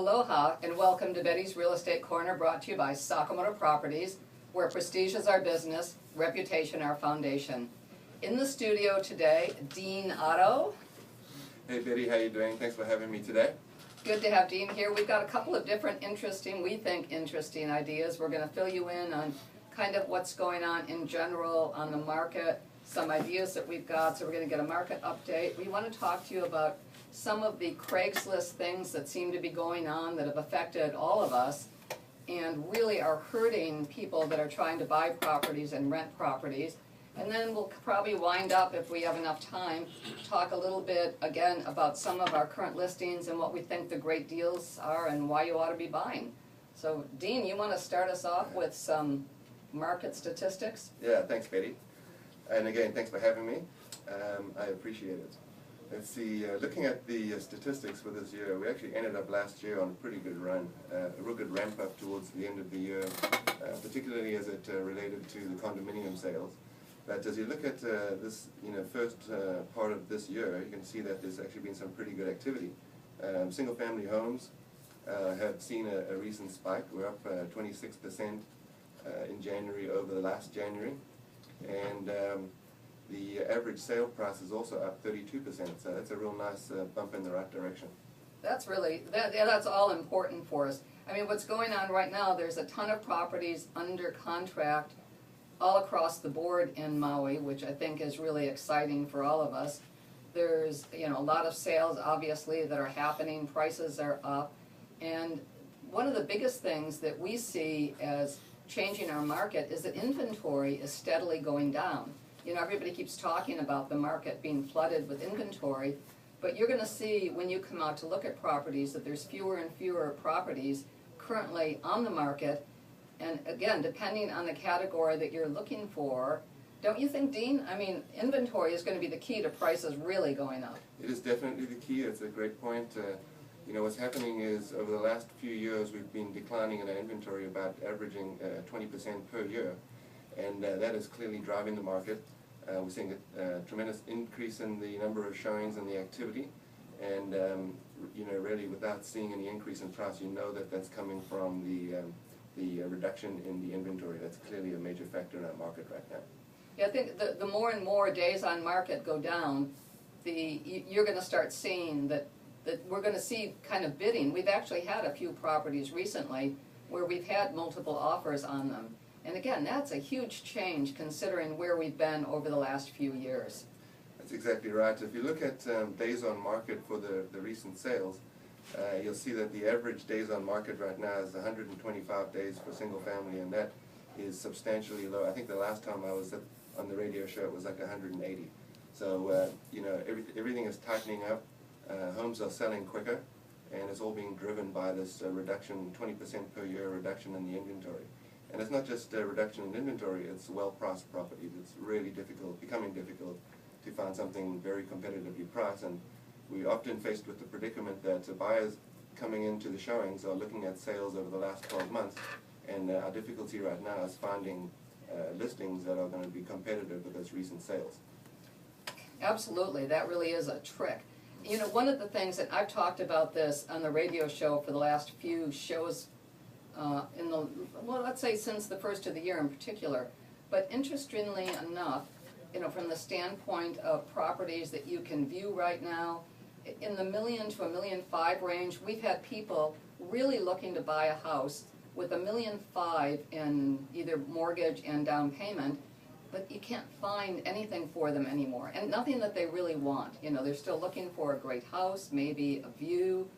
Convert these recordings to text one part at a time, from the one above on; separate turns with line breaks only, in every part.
Aloha and welcome to Betty's Real Estate Corner, brought to you by Sakamoto Properties, where prestige is our business, reputation our foundation. In the studio today, Dean Otto.
Hey Betty, how you doing? Thanks for having me today.
Good to have Dean here. We've got a couple of different we think interesting ideas. We're going to fill you in on kind of what's going on in general on the market, some ideas that we've got, so we're going to get a market update. We want to talk to you about some of the Craigslist things that seem to be going on that have affected all of us and really are hurting people that are trying to buy properties and rent properties. And then we'll probably wind up, if we have enough time, talk a little bit again about some of our current listings and what we think the great deals are and why you ought to be buying. So Dean, you want to start us off with some market statistics?
Yeah, thanks Betty. And again, thanks for having me. I appreciate it. Let's see, looking at the statistics for this year, we actually ended up last year on a pretty good run, a real good ramp up towards the end of the year, particularly as it related to the condominium sales. But as you look at this, first part of this year, you can see that there's actually been some pretty good activity. Single-family homes have seen a recent spike. We're up 26% in January over the last January, and the average sale price is also up 32%, so that's a real nice bump in the right direction.
That's really, that's all important for us. I mean, what's going on right now, there's a ton of properties under contract all across the board in Maui, which I think is really exciting for all of us. There's, a lot of sales, obviously, that are happening, prices are up, and one of the biggest things that we see as changing our market is that inventory is steadily going down. Everybody keeps talking about the market being flooded with inventory, but you're going to see when you come out to look at properties that there's fewer and fewer properties currently on the market. And again, depending on the category that you're looking for, don't you think, Dean? I mean, inventory is going to be the key to prices really going up.
It is definitely the key. It's a great point. What's happening is over the last few years we've been declining in our inventory, about averaging 20% per year. And that is clearly driving the market. We're seeing a tremendous increase in the number of showings and the activity, and really without seeing any increase in price, that's coming from the reduction in the inventory. That's clearly a major factor in our market right now.
Yeah, I think the more and more days on market go down, you're going to start seeing that we're going to see kind of bidding. We've actually had a few properties recently where we've had multiple offers on them. And again, that's a huge change considering where we've been over the last few years.
That's exactly right. If you look at days on market for the recent sales, you'll see that the average days on market right now is 125 days for single family, and that is substantially low. I think the last time I was on the radio show it was like 180. So everything is tightening up. Homes are selling quicker, and it's all being driven by this reduction, 20% per year reduction in the inventory. And it's not just a reduction in inventory, it's well-priced properties. It's really becoming difficult to find something very competitively priced, and we're often faced with the predicament that buyers coming into the showings are looking at sales over the last 12 months, and our difficulty right now is finding listings that are going to be competitive with those recent sales. Absolutely, that really is a trick.
One of the things that I've talked about this on the radio show for the last few shows let's say since the first of the year in particular, but interestingly enough, from the standpoint of properties that you can view right now, in the $1 million to $1.5 million range, we've had people really looking to buy a house with $1.5 million in either mortgage and down payment, but you can't find anything for them anymore, and nothing that they really want. They're still looking for a great house, maybe a view,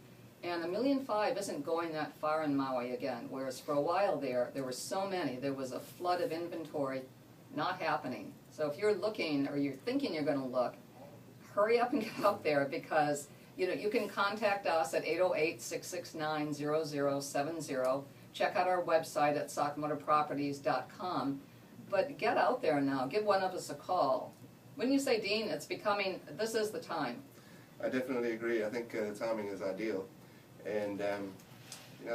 and $1.5 million isn't going that far in Maui again, whereas for a while there were so many, there was a flood of inventory not happening. So if you're looking or you're thinking you're going to look, hurry up and get out there, because you can contact us at 808-669-0070. Check out our website at sakamotoproperties.com. But get out there now. Give one of us a call. When you say, Dean, this is the time.
I definitely agree. I think the timing is ideal. And I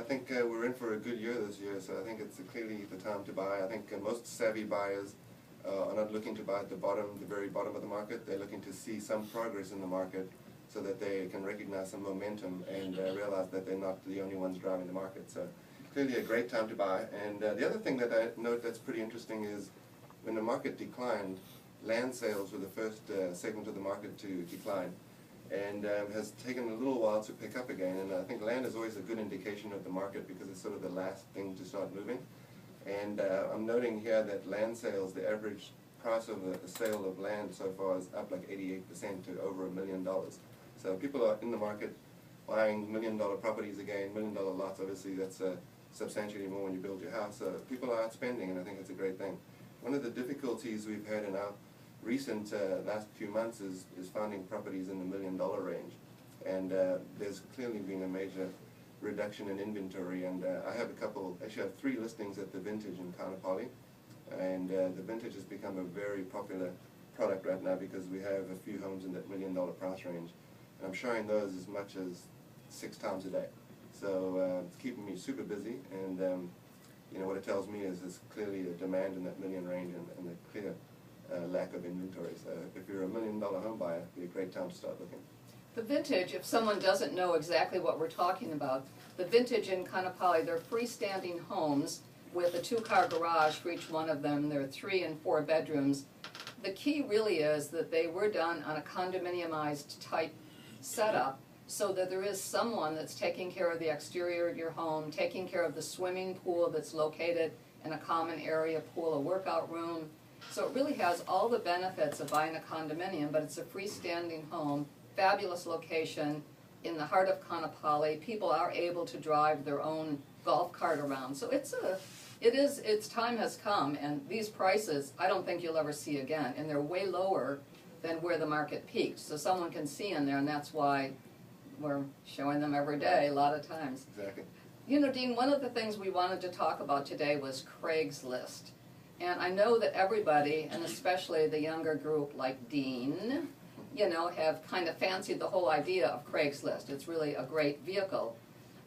think we're in for a good year this year, so I think it's clearly the time to buy. I think most savvy buyers are not looking to buy at the very bottom of the market. They're looking to see some progress in the market so that they can recognize some momentum and realize that they're not the only ones driving the market. So clearly a great time to buy. And the other thing that I note that's pretty interesting is when the market declined, land sales were the first segment of the market to decline, and has taken a little while to pick up again. And I think land is always a good indication of the market because it's sort of the last thing to start moving. And I'm noting here that land sales, the average price of a sale of land so far is up like 88% to over $1 million. So people are in the market buying $1 million properties again, $1 million lots. Obviously that's substantially more when you build your house. So people are out spending, and I think it's a great thing. One of the difficulties we've had in our recent last few months is finding properties in the $1 million range, and there's clearly been a major reduction in inventory. And I have actually I have 3 listings at the Vintage in Kaanapali, and the Vintage has become a very popular product right now because we have a few homes in that $1 million price range, and I'm showing those as much as 6 times a day. So it's keeping me super busy, and you know, what it tells me is there's clearly a demand in that million range and a clear lack of inventory. So if you're a $1 million home buyer, it'd be a great time to start looking.
The Vintage, if someone doesn't know exactly what we're talking about, the Vintage in Kaanapali, they're freestanding homes with a 2-car garage for each one of them. There are 3 and 4 bedrooms. The key really is that they were done on a condominiumized type setup, so that there is someone that's taking care of the exterior of your home, taking care of the swimming pool that's located in a common area pool, a workout room. So it really has all the benefits of buying a condominium, but it's a freestanding home, fabulous location in the heart of Kaanapali. People are able to drive their own golf cart around. So its time has come, and these prices I don't think you'll ever see again, and they're way lower than where the market peaked. So someone can see in there, and that's why we're showing them every day, a lot of times.
Exactly.
You know, Dean, one of the things we wanted to talk about today was Craigslist. And I know that everybody, and especially the younger group like Dean, you know, have kind of fancied the whole idea of Craigslist. It's really a great vehicle.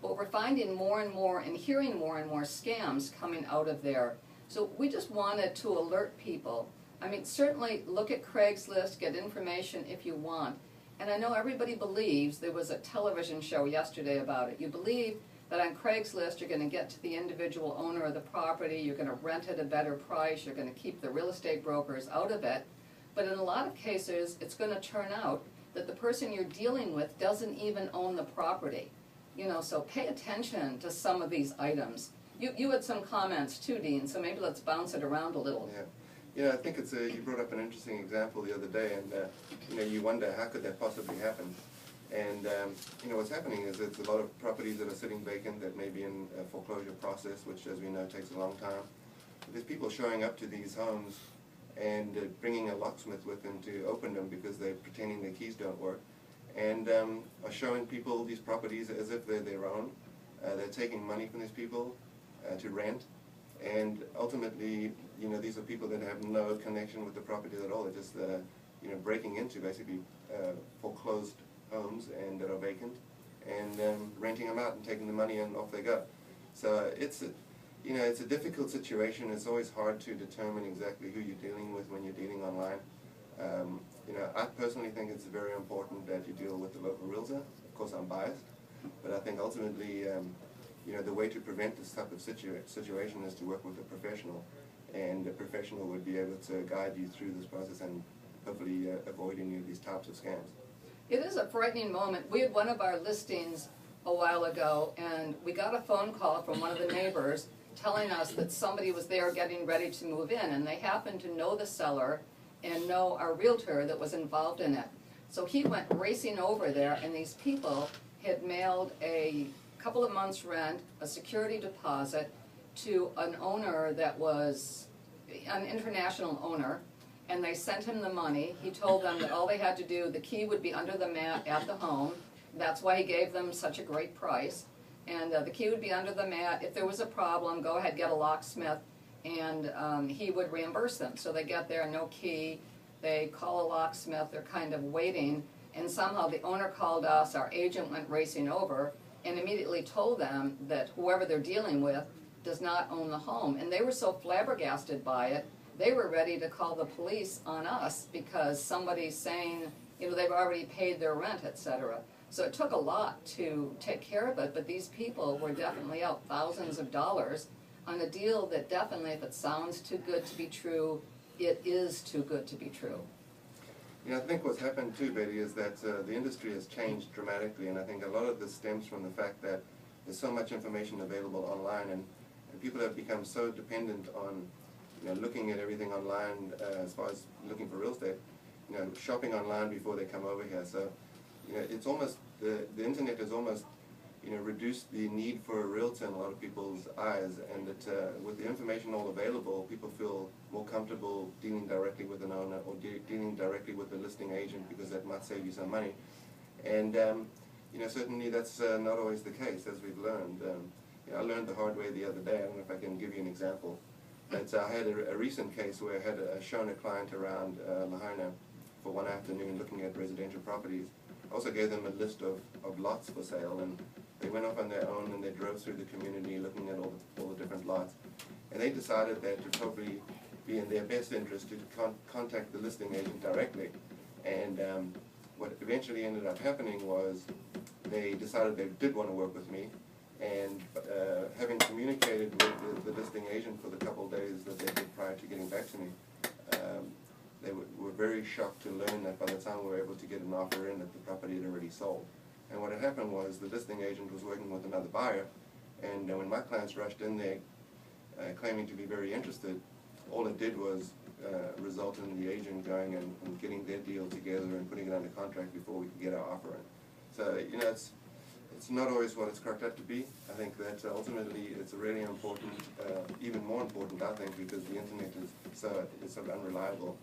But we're finding more and more and hearing more and more scams coming out of there. So we just wanted to alert people. I mean, certainly look at Craigslist, get information if you want. And I know everybody believes, there was a television show yesterday about it, you believe that on Craigslist you're going to get to the individual owner of the property, you're going to rent at a better price, you're going to keep the real estate brokers out of it. But in a lot of cases, it's going to turn out that the person you're dealing with doesn't even own the property. You know, so pay attention to some of these items. You had some comments too, Dean, so maybe let's bounce it around a little.
Yeah. Yeah, I think you brought up an interesting example the other day, and you know, you wonder how could that possibly happen. And you know, what's happening is there's a lot of properties that are sitting vacant that may be in a foreclosure process, which, as we know, takes a long time. But there's people showing up to these homes and bringing a locksmith with them to open them because they're pretending their keys don't work, and are showing people these properties as if they're their own. They're taking money from these people to rent. And ultimately, you know, these are people that have no connection with the property at all. They're just, you know, breaking into basically foreclosed homes and that are vacant, and renting them out and taking the money and off they go. So it's a difficult situation. It's always hard to determine exactly who you're dealing with when you're dealing online. You know, I personally think it's very important that you deal with the local realtor. Of course, I'm biased, but I think ultimately, you know, the way to prevent this type of situation is to work with a professional, and a professional would be able to guide you through this process and hopefully avoid any of these types of scams.
It is a frightening moment. We had one of our listings a while ago, and we got a phone call from one of the neighbors telling us that somebody was there getting ready to move in, and they happened to know the seller and know our realtor that was involved in it. So he went racing over there, and these people had mailed a couple of months' rent, a security deposit, to an owner that was an international owner, and they sent him the money. He told them that all they had to do, the key would be under the mat at the home. That's why he gave them such a great price. And the key would be under the mat. If there was a problem, go ahead, get a locksmith, and he would reimburse them. So they get there, no key, they call a locksmith, they're kind of waiting, and somehow the owner called us, our agent went racing over, and immediately told them that whoever they're dealing with does not own the home. And they were so flabbergasted by it, they were ready to call the police on us because somebody's saying, you know, they've already paid their rent, et cetera. So it took a lot to take care of it, but these people were definitely out thousands of dollars on a deal that definitely, if it sounds too good to be true, it is too good to be true.
Yeah, I think what's happened too, Betty, is that the industry has changed dramatically, and I think a lot of this stems from the fact that there's so much information available online, and people have become so dependent on, you know, looking at everything online as far as looking for real estate, you know, shopping online before they come over here. So, you know, it's almost, the internet has almost, you know, reduced the need for a realtor in a lot of people's eyes, and that with the information all available, people feel more comfortable dealing directly with an owner or dealing directly with a listing agent, because that might save you some money. And you know, certainly that's not always the case, as we've learned. You know, I learned the hard way the other day. I don't know if I can give you an example. But I had a recent case where I had shown a client around Lahaina for one afternoon looking at residential properties. I also gave them a list of lots for sale, and they went off on their own and they drove through the community looking at all the different lots. And they decided that it would probably be in their best interest to contact the listing agent directly. And what eventually ended up happening was they decided they did want to work with me, and having communicated with the listing agent for the couple of days that they did prior to getting back to me, they were very shocked to learn that by the time we were able to get an offer in, that the property had already sold. And what had happened was the listing agent was working with another buyer, and when my clients rushed in there claiming to be very interested, all it did was result in the agent going and getting their deal together and putting it under contract before we could get our offer in. So, you know, it's not always what it's cracked up to be. I think that ultimately it's really important, even more important, I think, because the internet is so unreliable.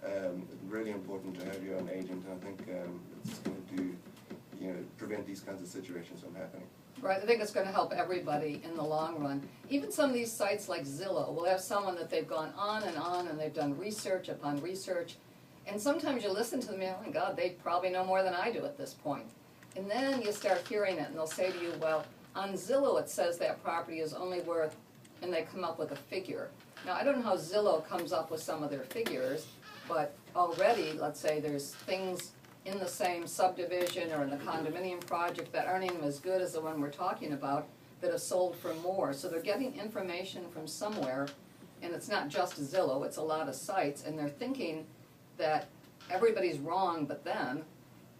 It's really important to have your own agent, and I think it's going to do, you know, prevent these kinds of situations from happening.
Right, I think it's going to help everybody in the long run. Even some of these sites like Zillow will have someone that they've gone on and they've done research upon research, and sometimes you listen to them and, oh my God, they probably know more than I do at this point. And then you start hearing it and they'll say to you, well, on Zillow it says that property is only worth, and they come up with a figure. Now, I don't know how Zillow comes up with some of their figures, but already, let's say there's things in the same subdivision or in the condominium project that aren't even as good as the one we're talking about that have sold for more. So they're getting information from somewhere, and it's not just Zillow, it's a lot of sites, and they're thinking that everybody's wrong but them,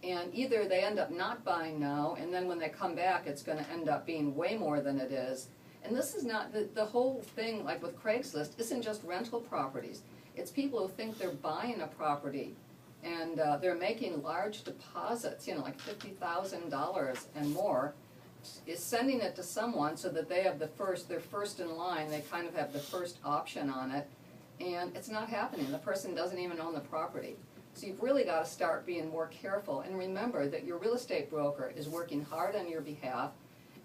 and either they end up not buying now, and then when they come back it's going to end up being way more than it is. And this is not, the whole thing, like with Craigslist, isn't just rental properties. It's people who think they're buying a property, and they're making large deposits, you know, like $50,000 and more, is sending it to someone so that they have they're first in line, they kind of have the first option on it, and it's not happening. The person doesn't even own the property. So you've really got to start being more careful, and remember that your real estate broker is working hard on your behalf,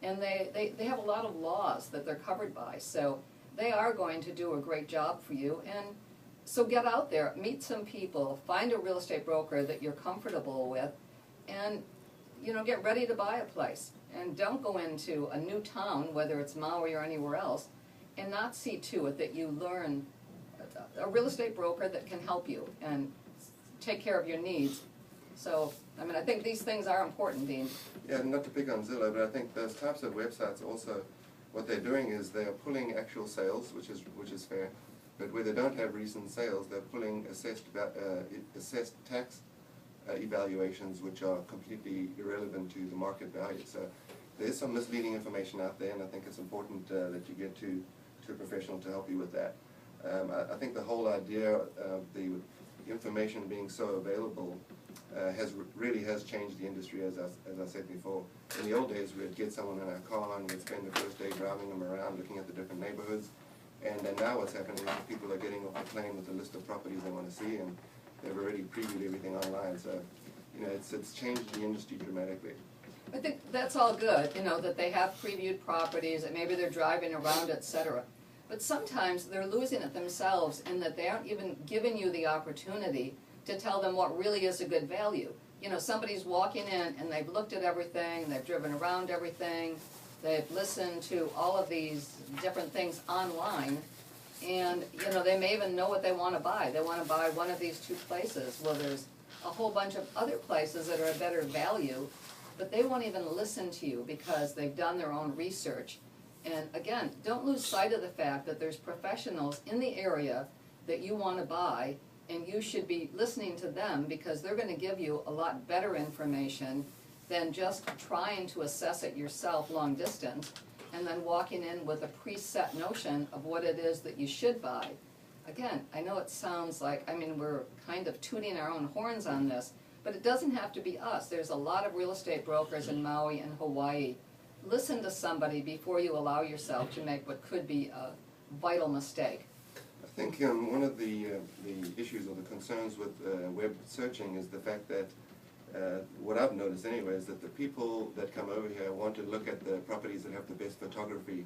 and they have a lot of laws that they're covered by, so they are going to do a great job for you. And so get out there, meet some people, find a real estate broker that you're comfortable with, and, you know, get ready to buy a place. And don't go into a new town, whether it's Maui or anywhere else, and not see to it that you learn a real estate broker that can help you and take care of your needs. So, I mean, I think these things are important, Dean.
Yeah, not to pick on Zillow, but I think those types of websites also, what they're doing is they are pulling actual sales, which is fair. But where they don't have recent sales, they're pulling assessed tax evaluations, which are completely irrelevant to the market value. So there's some misleading information out there, and I think it's important that you get to a professional to help you with that. I think the whole idea of the information being so available really has changed the industry, as I said before. In the old days, we'd get someone in our car and we'd spend the first day driving them around, looking at the different neighborhoods. And now what's happening is people are getting off the plane with a list of properties they want to see, and they've already previewed everything online. So, you know, it's changed the industry dramatically.
I think that's all good, you know, that they have previewed properties, and maybe they're driving around, etc. But sometimes they're losing it themselves in that they aren't even giving you the opportunity to tell them what really is a good value. You know, somebody's walking in and they've looked at everything, they've driven around everything, they've listened to all of these different things online, and, you know, they may even know what they want to buy. They want to buy one of these two places. Well, there's a whole bunch of other places that are a better value, but they won't even listen to you because they've done their own research. And again, don't lose sight of the fact that there's professionals in the area that you want to buy, and you should be listening to them because they're going to give you a lot better information than just trying to assess it yourself long distance and then walking in with a preset notion of what it is that you should buy. Again, I know it sounds like, I mean, we're kind of tooting our own horns on this, but it doesn't have to be us. There's a lot of real estate brokers in Maui and Hawaii. Listen to somebody before you allow yourself to make what could be a vital mistake.
I think one of the issues or the concerns with web searching is the fact that what I've noticed anyway is that the people that come over here want to look at the properties that have the best photography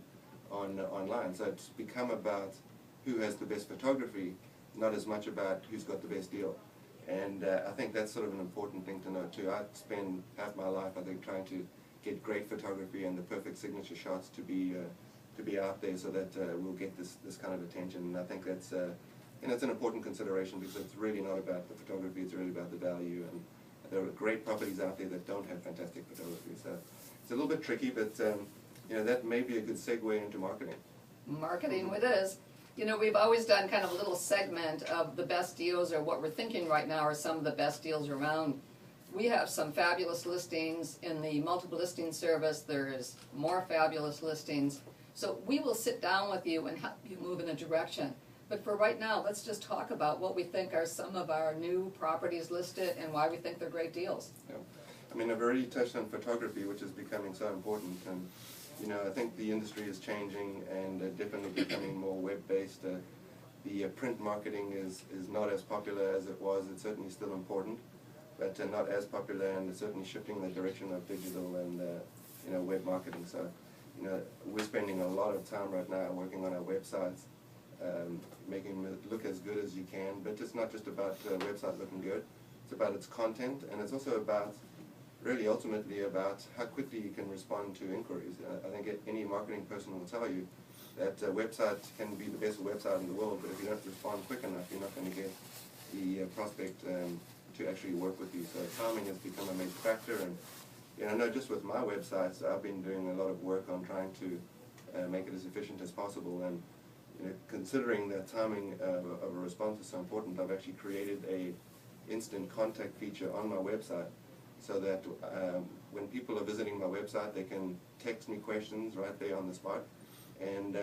online. So it's become about who has the best photography, not as much about who's got the best deal. And I think that's sort of an important thing to know too. I spend half my life, I think, trying to get great photography and the perfect signature shots to be out there so that we'll get this kind of attention. And I think that's it's an important consideration because it's really not about the photography, it's really about the value. And there are great properties out there that don't have fantastic photography. So it's a little bit tricky, but that may be a good segue into marketing.
Marketing it is. You know, we've always done kind of a little segment of the best deals, or what we're thinking right now are some of the best deals around. We have some fabulous listings in the multiple listing service. There's more fabulous listings. So we will sit down with you and help you move in a direction. But for right now, let's just talk about what we think are some of our new properties listed and why we think they're great deals.
Yeah. I mean, I've already touched on photography, which is becoming so important. And I think the industry is changing and definitely becoming more web-based. The print marketing is not as popular as it was. It's certainly still important, but not as popular, and it's certainly shifting in the direction of digital and web marketing. So, we're spending a lot of time right now working on our websites, making them look as good as you can. But it's not just about website looking good. It's about its content, and it's also about really ultimately about how quickly you can respond to inquiries. I think any marketing person will tell you that a website can be the best website in the world, but if you don't respond quick enough, you're not going to get the prospect to actually work with you. So timing has become a major factor, and I know just with my websites, I've been doing a lot of work on trying to make it as efficient as possible. And considering that timing of a response is so important, I've actually created a instant contact feature on my website, so that when people are visiting my website, they can text me questions right there on the spot. And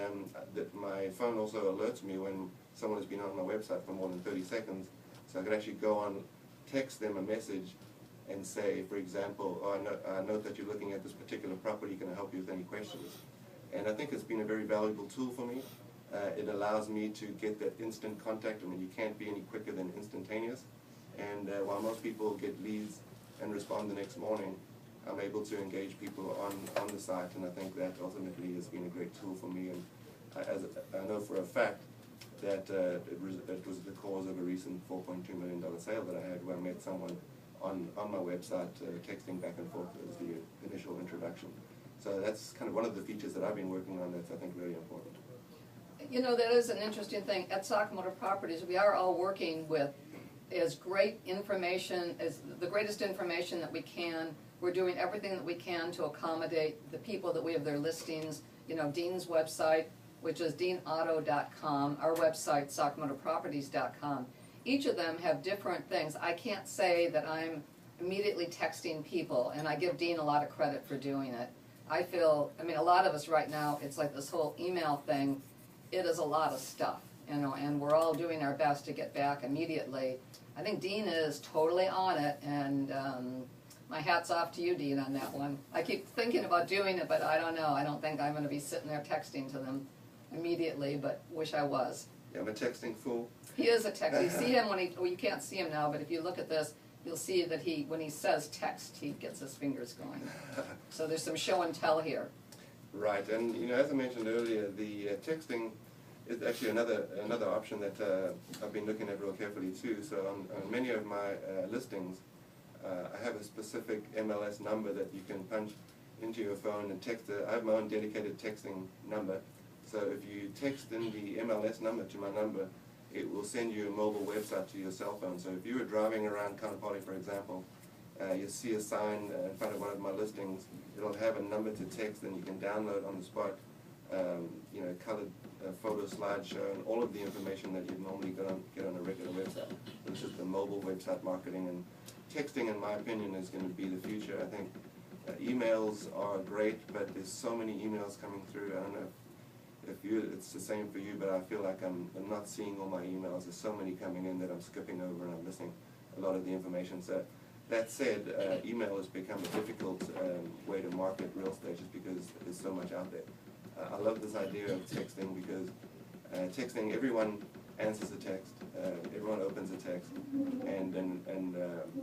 that my phone also alerts me when someone has been on my website for more than 30 seconds. So I can actually go on, text them a message and say, for example, I note that you're looking at this particular property, can I help you with any questions? And I think it's been a very valuable tool for me. It allows me to get that instant contact. I mean, you can't be any quicker than instantaneous. And while most people get leads and respond the next morning, I'm able to engage people on the site, and I think that ultimately has been a great tool for me. And I know for a fact that it was the cause of a recent $4.2 million sale that I had, where I met someone on my website texting back and forth as the initial introduction. So that's kind of one of the features that I've been working on that's, I think, really important.
That is an interesting thing. At Sakamoto Properties, we are all working with as great information, as the greatest information that we can. We're doing everything that we can to accommodate the people that we have their listings. Dean's website, which is deanauto.com, our website, sakamotoproperties.com. Each of them have different things. I can't say that I'm immediately texting people, and I give Dean a lot of credit for doing it. A lot of us right now, it's like this whole email thing. It is a lot of stuff, and we're all doing our best to get back immediately. I think Dean is totally on it, and my hat's off to you, Dean, on that one. I keep thinking about doing it, but I don't know. I don't think I'm going to be sitting there texting to them immediately, but wish I was.
Yeah, I'm a texting fool.
He is a text. You see him you can't see him now, but if you look at this, you'll see that when he says text, he gets his fingers going. So there's some show and tell here.
Right, and as I mentioned earlier, the texting is actually another option that I've been looking at real carefully too. So on many of my listings, I have a specific MLS number that you can punch into your phone and text. I have my own dedicated texting number. So if you text in the MLS number to my number, it will send you a mobile website to your cell phone. So if you were driving around Kaanapali, for example, you see a sign in front of one of my listings, it'll have a number to text, and you can download on the spot, colored photo slideshow and all of the information that you'd normally get on a regular website. This is the mobile website marketing, and texting, in my opinion, is going to be the future. I think emails are great, but there's so many emails coming through. I don't know if it's the same for you, but I feel like I'm not seeing all my emails. There's so many coming in that I'm skipping over, and I'm missing a lot of the information. So that said, email has become a difficult way to market real estate just because there's so much out there. I love this idea of texting because texting, everyone answers a text, everyone opens a text, and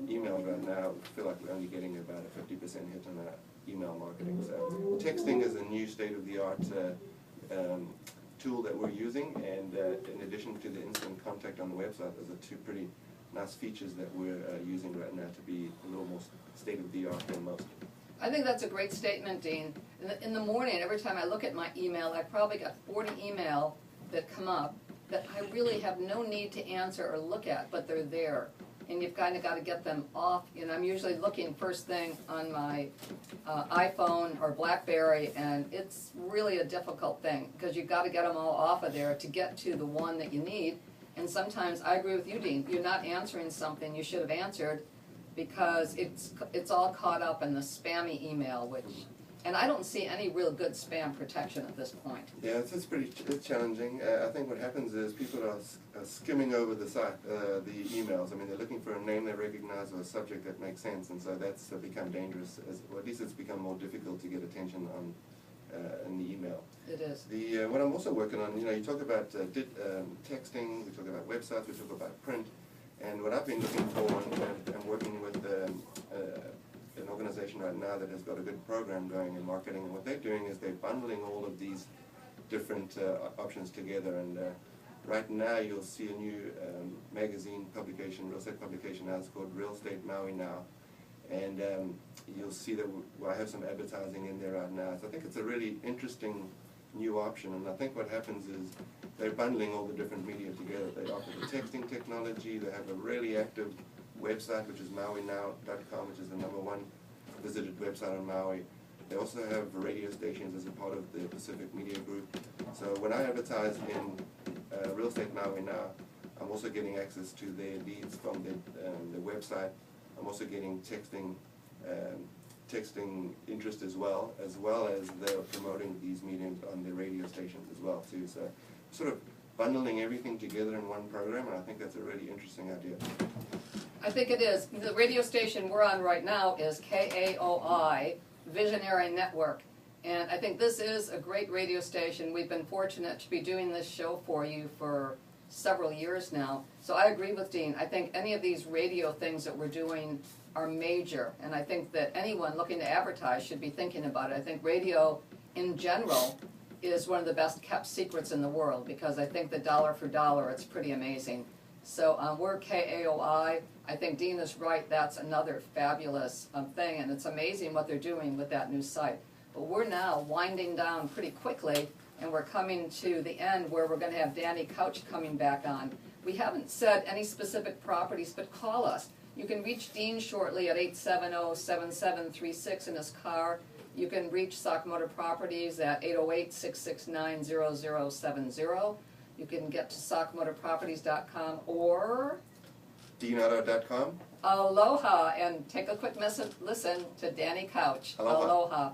email right now, I feel like we're only getting about a 50% hit on our email marketing. So texting is a new state-of-the-art tool that we're using, and in addition to the instant contact on the website, those are two pretty nice features that we're using right now to be a little more state-of-the-art than most.
I think that's a great statement, Dean. In the morning, every time I look at my email, I probably got 40 email that come up that I really have no need to answer or look at, but they're there. And you've kind of got to get them off. I'm usually looking first thing on my iPhone or BlackBerry, and it's really a difficult thing because you've got to get them all off of there to get to the one that you need. And sometimes, I agree with you, Dean, you're not answering something you should have answered because it's all caught up in the spammy email, and I don't see any real good spam protection at this point.
Yeah, it's pretty challenging. I think what happens is people are skimming over the site, the emails. I mean, they're looking for a name they recognize or a subject that makes sense, and so that's become dangerous, or at least it's become more difficult to get attention on in the email.
It is.
What I'm also working on, you talk about texting, we talk about websites, we talk about print, and what I've been looking for, and I'm working with an organization right now that has got a good program going in marketing, and what they're doing is they're bundling all of these different options together, and right now you'll see a new magazine publication, real estate publication now. It's called Real Estate Maui now, and you'll see that I have some advertising in there right now. So I think it's a really interesting new option, and I think what happens is they're bundling all the different media together. They offer the texting technology, they have a really active website, which is MauiNow.com, which is the #1 visited website on Maui. They also have radio stations as a part of the Pacific Media Group. So when I advertise in Real Estate Maui Now, I'm also getting access to their leads from the website. I'm also getting texting interest as well as they're promoting these mediums on the radio stations as well too. So sort of bundling everything together in one program, and I think that's a really interesting idea.
I think it is. The radio station we're on right now is KAOI, Visionary Network. And I think this is a great radio station. We've been fortunate to be doing this show for you for several years now. So I agree with Dean. I think any of these radio things that we're doing are major. And I think that anyone looking to advertise should be thinking about it. I think radio in general is one of the best kept secrets in the world because I think that dollar for dollar, it's pretty amazing. So we're KAOI. I think Dean is right. That's another fabulous thing, and it's amazing what they're doing with that new site. But we're now winding down pretty quickly, and we're coming to the end where we're going to have Danny Couch coming back on. We haven't said any specific properties, but call us. You can reach Dean shortly at 870-7736 in his car. You can reach Sakamoto Properties at 808-669-0070. You can get to sakamotoproperties.com or
DeanAuto.com.
Aloha, and take a quick listen to Danny Couch.
Aloha.
Aloha.